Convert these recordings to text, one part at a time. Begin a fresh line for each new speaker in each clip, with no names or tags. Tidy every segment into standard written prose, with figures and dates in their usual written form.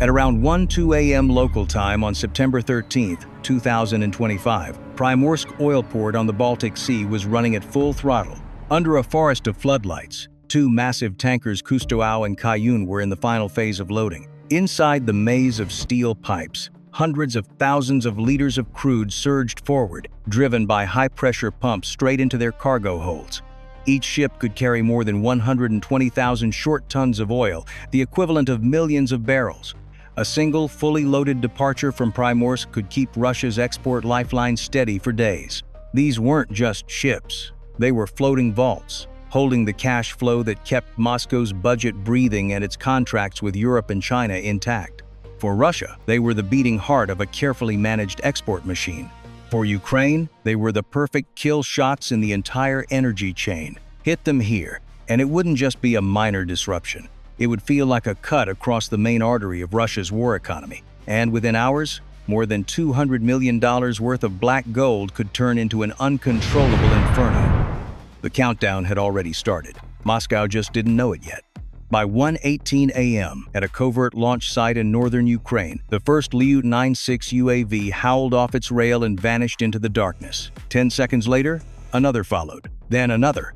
At around 1:02 a.m. local time on September 13, 2025, Primorsk oil port on the Baltic Sea was running at full throttle. Under a forest of floodlights, two massive tankers Kustoau and Kayun were in the final phase of loading. Inside the maze of steel pipes, hundreds of thousands of liters of crude surged forward, driven by high-pressure pumps straight into their cargo holds. Each ship could carry more than 120,000 short tons of oil, the equivalent of millions of barrels. A single, fully loaded departure from Primorsk could keep Russia's export lifeline steady for days. These weren't just ships. They were floating vaults, holding the cash flow that kept Moscow's budget breathing and its contracts with Europe and China intact. For Russia, they were the beating heart of a carefully managed export machine. For Ukraine, they were the perfect kill shots in the entire energy chain. Hit them here, and it wouldn't just be a minor disruption. It would feel like a cut across the main artery of Russia's war economy. And within hours, more than $200 million worth of black gold could turn into an uncontrollable inferno. The countdown had already started. Moscow just didn't know it yet. By 1:18 a.m., at a covert launch site in northern Ukraine, the first Lyut-96 UAV howled off its rail and vanished into the darkness. 10 seconds later, another followed, then another,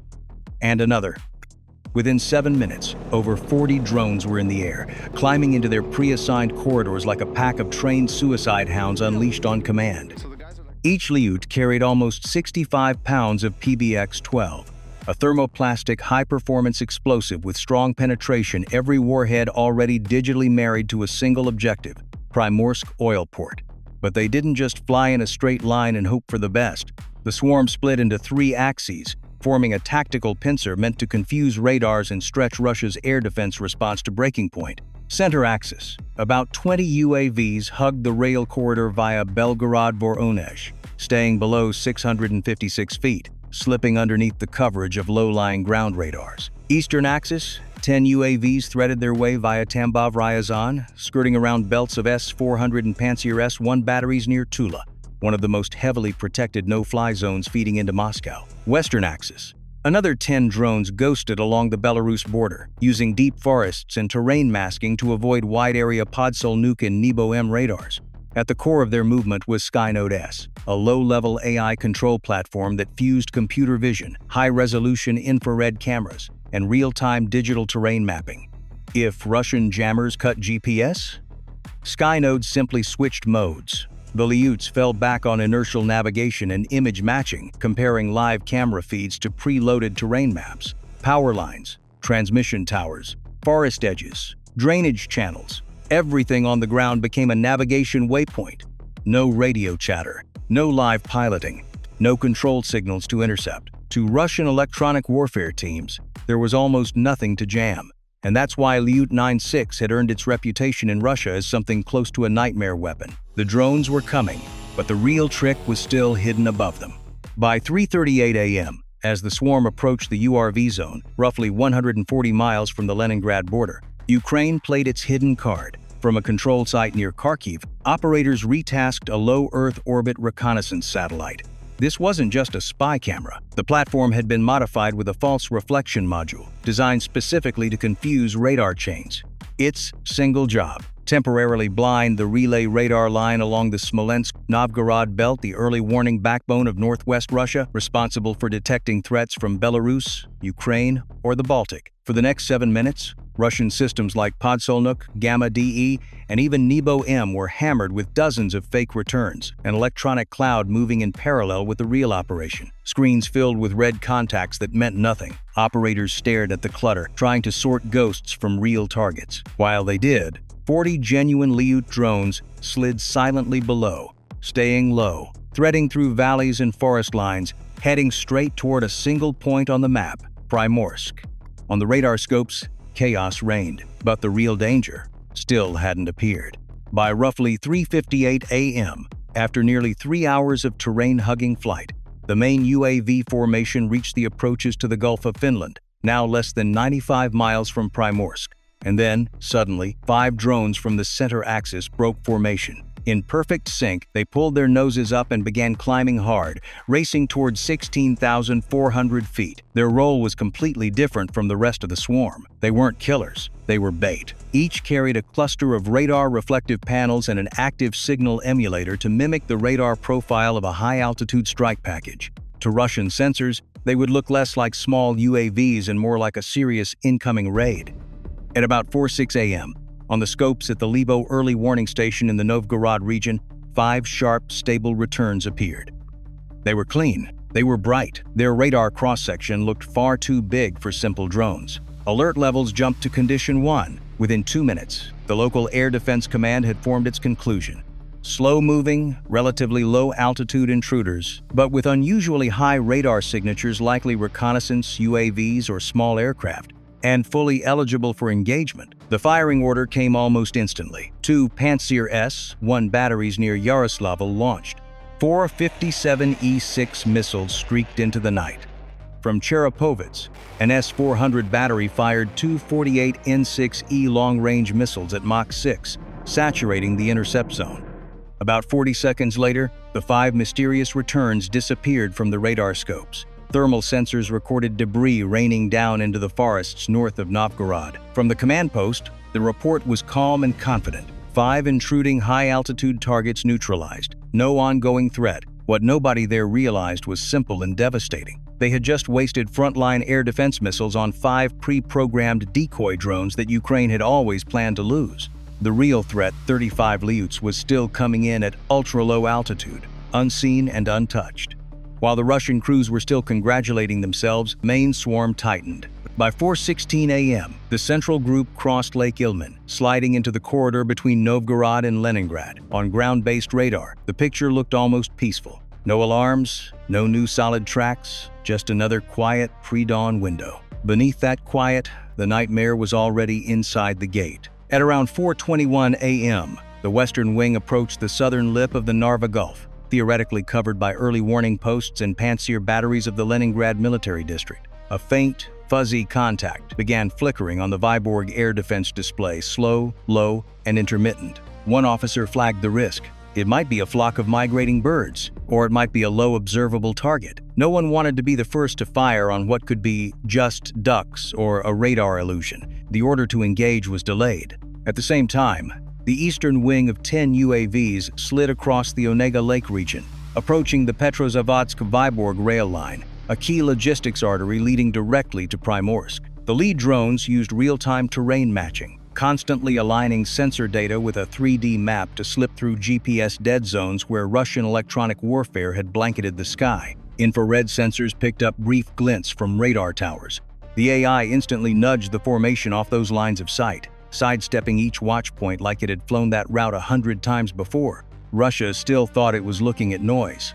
and another. Within 7 minutes, over 40 drones were in the air, climbing into their pre-assigned corridors like a pack of trained suicide hounds unleashed on command. Each Lyut carried almost 65 pounds of PBX-12, a thermoplastic high-performance explosive with strong penetration, every warhead already digitally married to a single objective, Primorsk oil port. But they didn't just fly in a straight line and hope for the best. The swarm split into 3 axes, forming a tactical pincer meant to confuse radars and stretch Russia's air defense response to breaking point. Center axis. About 20 UAVs hugged the rail corridor via Belgorod-Voronezh, staying below 656 feet, slipping underneath the coverage of low-lying ground radars. Eastern axis. 10 UAVs threaded their way via Tambov-Ryazan, skirting around belts of S-400 and Pantsir S-1 batteries near Tula, one of the most heavily protected no-fly zones feeding into Moscow. Western axis. Another 10 drones ghosted along the Belarus border, using deep forests and terrain masking to avoid wide-area Podsolnuk and Nebo-M radars. At the core of their movement was Skynote S, a low-level AI control platform that fused computer vision, high-resolution infrared cameras, and real-time digital terrain mapping. If Russian jammers cut GPS, Skynote simply switched modes. The Lyuts fell back on inertial navigation and image matching, comparing live camera feeds to preloaded terrain maps. Power lines, transmission towers, forest edges, drainage channels. Everything on the ground became a navigation waypoint. No radio chatter, no live piloting, no control signals to intercept. To Russian electronic warfare teams, there was almost nothing to jam. And that's why Lyut-96 had earned its reputation in Russia as something close to a nightmare weapon. The drones were coming, but the real trick was still hidden above them. By 3:38 a.m., as the swarm approached the URV zone, roughly 140 miles from the Leningrad border, Ukraine played its hidden card. From a control site near Kharkiv, operators retasked a low Earth orbit reconnaissance satellite. This wasn't just a spy camera. The platform had been modified with a false reflection module, designed specifically to confuse radar chains. Its single job: temporarily blind the relay radar line along the Smolensk-Novgorod belt, the early warning backbone of northwest Russia, responsible for detecting threats from Belarus, Ukraine, or the Baltic. For the next 7 minutes, Russian systems like Podsolnuk, Gamma-DE, and even Nebo-M were hammered with dozens of fake returns, an electronic cloud moving in parallel with the real operation. Screens filled with red contacts that meant nothing. Operators stared at the clutter, trying to sort ghosts from real targets. While they did, 40 genuine Lyut drones slid silently below, staying low, threading through valleys and forest lines, heading straight toward a single point on the map, Primorsk. On the radar scopes, chaos reigned, but the real danger still hadn't appeared. By roughly 3:58 a.m., after nearly 3 hours of terrain-hugging flight, the main UAV formation reached the approaches to the Gulf of Finland, now less than 95 miles from Primorsk. And then, suddenly, 5 drones from the center axis broke formation. In perfect sync, they pulled their noses up and began climbing hard, racing towards 16,400 feet. Their role was completely different from the rest of the swarm. They weren't killers, they were bait. Each carried a cluster of radar reflective panels and an active signal emulator to mimic the radar profile of a high-altitude strike package. To Russian sensors, they would look less like small UAVs and more like a serious incoming raid. At about 4:06 a.m., on the scopes at the Levo early warning station in the Novgorod region, 5 sharp, stable returns appeared. They were clean. They were bright. Their radar cross-section looked far too big for simple drones. Alert levels jumped to Condition 1. Within 2 minutes, the local Air Defense Command had formed its conclusion. Slow-moving, relatively low-altitude intruders, but with unusually high radar signatures, likely reconnaissance, UAVs, or small aircraft, and fully eligible for engagement. The firing order came almost instantly. 2 Pantsir S-1 batteries near Yaroslavl launched. 4 57E6 missiles streaked into the night. From Cherepovets, an S-400 battery fired 2 48N6E long-range missiles at Mach 6, saturating the intercept zone. About 40 seconds later, the 5 mysterious returns disappeared from the radar scopes. Thermal sensors recorded debris raining down into the forests north of Novgorod. From the command post, the report was calm and confident. 5 intruding high-altitude targets neutralized. No ongoing threat. What nobody there realized was simple and devastating. They had just wasted frontline air defense missiles on 5 pre-programmed decoy drones that Ukraine had always planned to lose. The real threat, 35 Lyuts, was still coming in at ultra-low altitude, unseen and untouched. While the Russian crews were still congratulating themselves, main swarm tightened. By 4:16 a.m., the central group crossed Lake Ilmen, sliding into the corridor between Novgorod and Leningrad. On ground-based radar, the picture looked almost peaceful. No alarms, no new solid tracks, just another quiet pre-dawn window. Beneath that quiet, the nightmare was already inside the gate. At around 4:21 a.m., the western wing approached the southern lip of the Narva Gulf, theoretically covered by early warning posts and Pantsir batteries of the Leningrad military district. A faint, fuzzy contact began flickering on the Vyborg air defense display, slow, low, and intermittent. One officer flagged the risk. It might be a flock of migrating birds, or it might be a low observable target. No one wanted to be the first to fire on what could be just ducks or a radar illusion. The order to engage was delayed. At the same time, the eastern wing of 10 UAVs slid across the Onega Lake region, approaching the Petrozavodsk-Vyborg rail line, a key logistics artery leading directly to Primorsk. The lead drones used real-time terrain matching, constantly aligning sensor data with a 3D map to slip through GPS dead zones where Russian electronic warfare had blanketed the sky. Infrared sensors picked up brief glints from radar towers. The AI instantly nudged the formation off those lines of sight, sidestepping each watch point like it had flown that route 100 times before. Russia still thought it was looking at noise,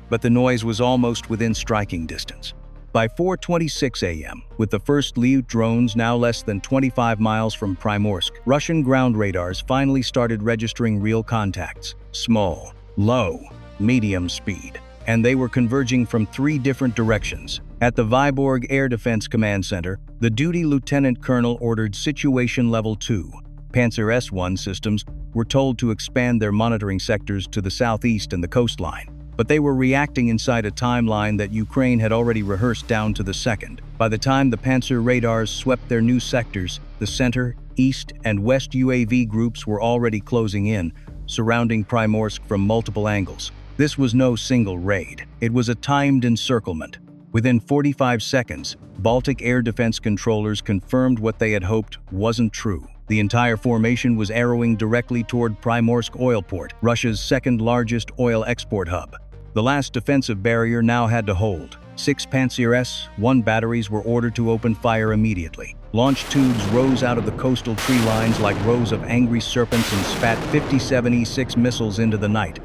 but the noise was almost within striking distance. By 4:26 a.m., with the first Lyut drones now less than 25 miles from Primorsk, Russian ground radars finally started registering real contacts: small, low, medium speed, and they were converging from 3 different directions. At the Vyborg Air Defense Command Center, the duty lieutenant colonel ordered Situation Level 2. Pantsir S-1 systems were told to expand their monitoring sectors to the southeast and the coastline, but they were reacting inside a timeline that Ukraine had already rehearsed down to the second. By the time the Pantsir radars swept their new sectors, the center, east, and west UAV groups were already closing in, surrounding Primorsk from multiple angles. This was no single raid. It was a timed encirclement. Within 45 seconds, Baltic air defense controllers confirmed what they had hoped wasn't true. The entire formation was arrowing directly toward Primorsk oil port, Russia's second-largest oil export hub. The last defensive barrier now had to hold. 6 Pantsir S-1 batteries were ordered to open fire immediately. Launch tubes rose out of the coastal tree lines like rows of angry serpents and spat 57E6 missiles into the night.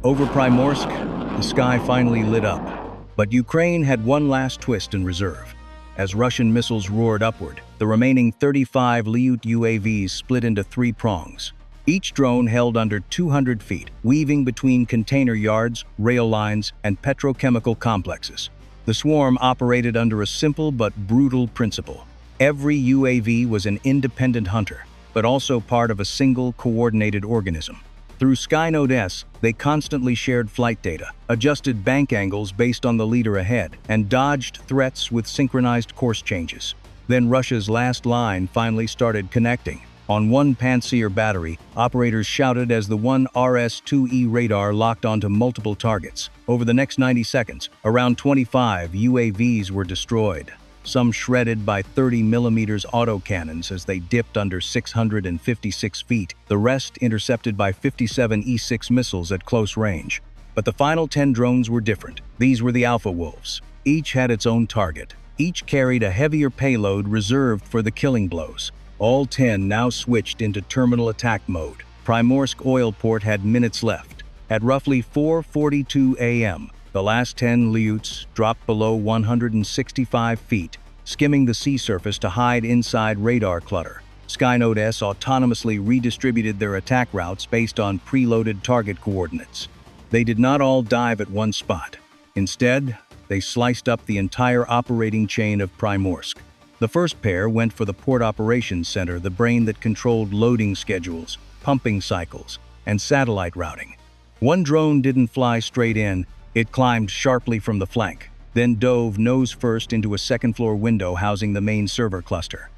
Over Primorsk, the sky finally lit up. But Ukraine had one last twist in reserve. As Russian missiles roared upward, the remaining 35 Lyut UAVs split into 3 prongs. Each drone held under 200 feet, weaving between container yards, rail lines, and petrochemical complexes. The swarm operated under a simple but brutal principle. Every UAV was an independent hunter, but also part of a single coordinated organism. Through Skynode S, they constantly shared flight data, adjusted bank angles based on the leader ahead, and dodged threats with synchronized course changes. Then Russia's last line finally started connecting. On one Pantsir battery, operators shouted as the one RS-2E radar locked onto multiple targets. Over the next 90 seconds, around 25 UAVs were destroyed, some shredded by 30mm autocannons as they dipped under 656 feet, the rest intercepted by 57 E-6 missiles at close range. But the final 10 drones were different. These were the Alpha Wolves. Each had its own target. Each carried a heavier payload reserved for the killing blows. All 10 now switched into terminal attack mode. Primorsk oil port had minutes left. At roughly 4:42 a.m., the last 10 Lyuts dropped below 165 feet, skimming the sea surface to hide inside radar clutter. Skynode S autonomously redistributed their attack routes based on preloaded target coordinates. They did not all dive at one spot. Instead, they sliced up the entire operating chain of Primorsk. The first pair went for the Port Operations Center, the brain that controlled loading schedules, pumping cycles, and satellite routing. One drone didn't fly straight in, it climbed sharply from the flank, then dove nose first into a second-floor window housing the main server cluster.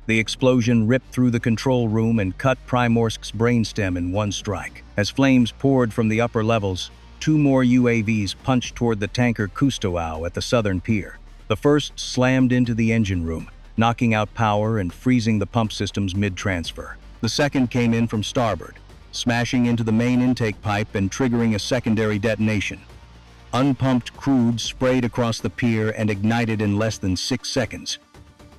The explosion ripped through the control room and cut Primorsk's brainstem in one strike. As flames poured from the upper levels, 2 more UAVs punched toward the tanker Kustoau at the southern pier. The first slammed into the engine room, knocking out power and freezing the pump systems mid-transfer. The second came in from starboard, smashing into the main intake pipe and triggering a secondary detonation. Unpumped crude sprayed across the pier and ignited in less than 6 seconds.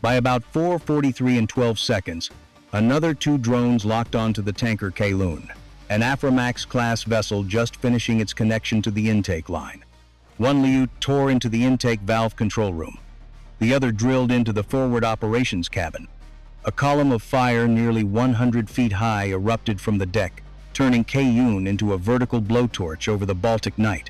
By about 4:43 and 12 seconds, another 2 drones locked onto the tanker Kaloon, an Aframax-class vessel just finishing its connection to the intake line. One Lyut tore into the intake valve control room. The other drilled into the forward operations cabin. A column of fire nearly 100 feet high erupted from the deck, turning Kayun into a vertical blowtorch over the Baltic night.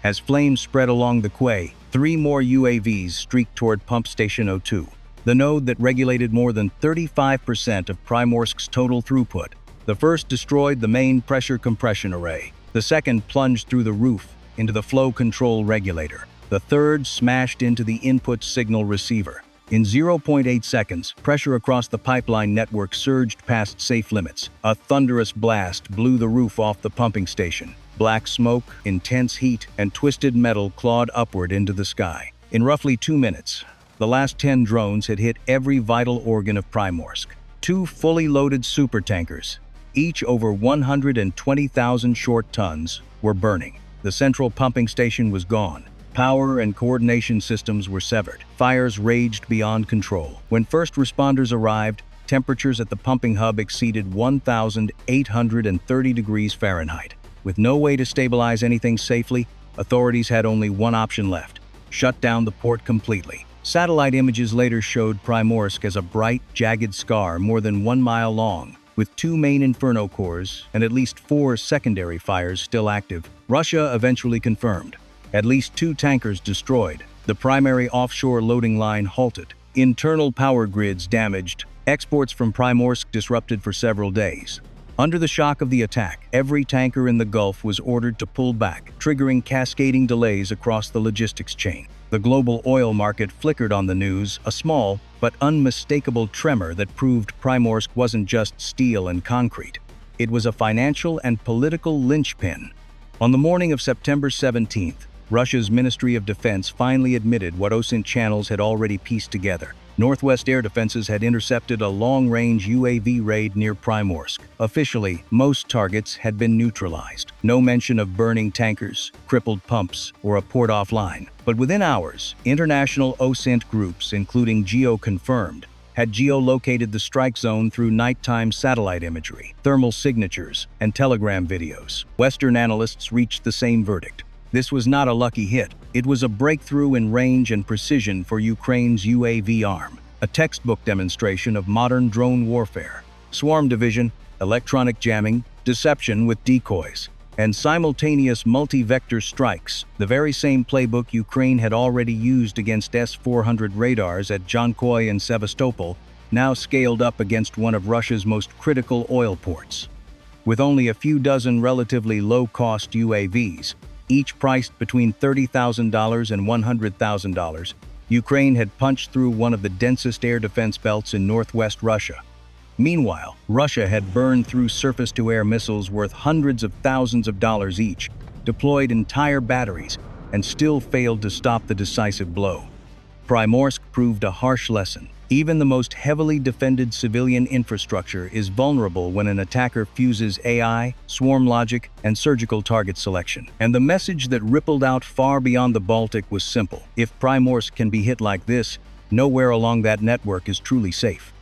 As flames spread along the quay, 3 more UAVs streaked toward Pump Station 02, the node that regulated more than 35% of Primorsk's total throughput. The first destroyed the main pressure compression array. The second plunged through the roof into the flow control regulator. The third smashed into the input signal receiver. In 0.8 seconds, pressure across the pipeline network surged past safe limits. A thunderous blast blew the roof off the pumping station. Black smoke, intense heat, and twisted metal clawed upward into the sky. In roughly 2 minutes, the last 10 drones had hit every vital organ of Primorsk. 2 fully loaded supertankers, each over 120,000 short tons, were burning. The central pumping station was gone. Power and coordination systems were severed. Fires raged beyond control. When first responders arrived, temperatures at the pumping hub exceeded 1,830 degrees Fahrenheit. With no way to stabilize anything safely, authorities had only one option left: shut down the port completely. Satellite images later showed Primorsk as a bright, jagged scar more than 1 mile long, with 2 main inferno cores and at least 4 secondary fires still active. Russia eventually confirmed. At least 2 tankers destroyed. The primary offshore loading line halted. Internal power grids damaged. Exports from Primorsk disrupted for several days. Under the shock of the attack, every tanker in the Gulf was ordered to pull back, triggering cascading delays across the logistics chain. The global oil market flickered on the news, a small but unmistakable tremor that proved Primorsk wasn't just steel and concrete. It was a financial and political linchpin. On the morning of September 17th, Russia's Ministry of Defense finally admitted what OSINT channels had already pieced together. Northwest air defenses had intercepted a long-range UAV raid near Primorsk. Officially, most targets had been neutralized. No mention of burning tankers, crippled pumps, or a port offline. But within hours, international OSINT groups, including Geo-confirmed, had geolocated the strike zone through nighttime satellite imagery, thermal signatures, and telegram videos. Western analysts reached the same verdict. This was not a lucky hit. It was a breakthrough in range and precision for Ukraine's UAV arm, a textbook demonstration of modern drone warfare. Swarm division, electronic jamming, deception with decoys, and simultaneous multi-vector strikes, the very same playbook Ukraine had already used against S-400 radars at Jankoy and Sevastopol, now scaled up against one of Russia's most critical oil ports. with only a few dozen relatively low-cost UAVs, each priced between $30,000 and $100,000, Ukraine had punched through one of the densest air defense belts in northwest Russia. Meanwhile, Russia had burned through surface-to-air missiles worth hundreds of thousands of dollars each, deployed entire batteries, and still failed to stop the decisive blow. Primorsk proved a harsh lesson. Even the most heavily defended civilian infrastructure is vulnerable when an attacker fuses AI, swarm logic, and surgical target selection. And the message that rippled out far beyond the Baltic was simple. If Primorsk can be hit like this, nowhere along that network is truly safe.